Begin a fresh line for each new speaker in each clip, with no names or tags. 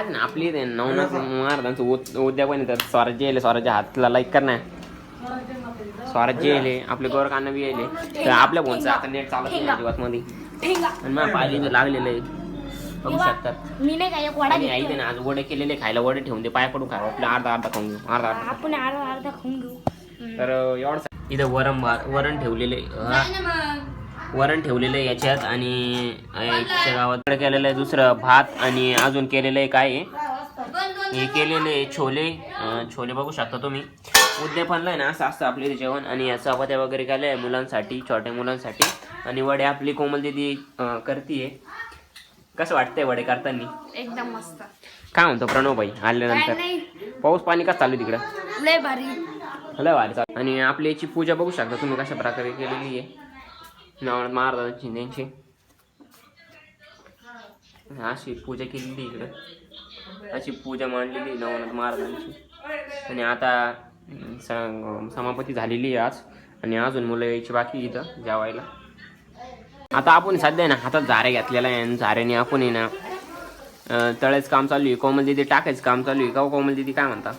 आज ना आपली नवनाथ महाराजांचं उद्यापन तर स्वराज्य स्वराज्य हातला लाईक करणार स्वराज्य येले आपले गोरखांना बी येले तर आपल्या फोनचं आता नेट चालत नाही अजिबात मध्ये आणि मग पाहिजे लागलेलं आहे बघू शकतात
मी नाही काय एक वडा
आई ना आज वडे केलेले खायला वडे ठेवून दे पाय पडून खा आपलं अर्धा अर्धा खाऊन घेऊ अर्धा
आपण अर्धा खाऊन घेऊ
तर एवढं इथं वरण ठेवलेले वरण ठेवलेलं आहे याच्यात आणि गावात केलेलं आहे दुसरं भात आणि अजून केलेलं आहे काय हे केलेले छोले बघू शकता तुम्ही उद्यापनला आहे ना असं असतं आपले जेवण आणि चपात्या वगैरे केल्या आहे मुलांसाठी छोट्या मुलांसाठी आणि वडे आपली कोमल दीदी करतीये कसं वाटतंय वडे करताना
एकदम मस्त
काय म्हणतो प्रणव भाई आल्यानंतर पाऊस पाणी कसं चालू तिकडं
लय भारी
चालू आणि आपली याची पूजा बघू शकता तुम्ही कशा प्रकारे केलेली आहे नवनाथ महाराजांची त्यांची अशी पूजा केलेली इकडं अशी पूजा मांडलेली नवनाथ महाराजांची आणि आता समाप्ती झालेली आहे आज आणि अजून मुलं यायची बाकी इथं जेवायला आता आपण सध्या ना हातात झारे घेतलेला आहे आणि झाऱ्याने आपण आहे ना तळेच काम चालू आहे कोमल दिदी टाकायचं काम चालू आहे का कोमल दिदी काय म्हणता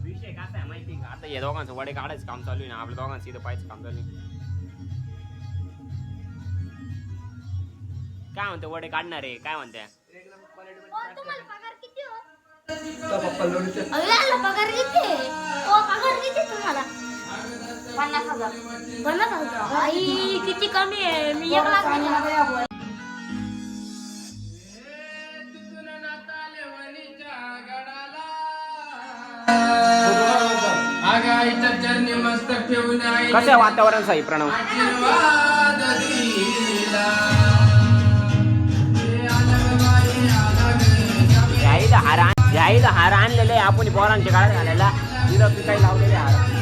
विषय काय आहे माहिती का आता या दोघांचं वडे काढायचं काम चालू आहे ना आपल्या दोघांचं इथं पाहायचं काम चालू आहे काय म्हणते वडे काढणार आहे काय म्हणते
पगार किती तुम्हाला 50,000 आई किती कमी आहे मी 1 लाख
कसं वातावरण साई प्रणव जाईला हार आणलेले आपण पोरांच्या काळात घालायला तिथं काही लावलेले हार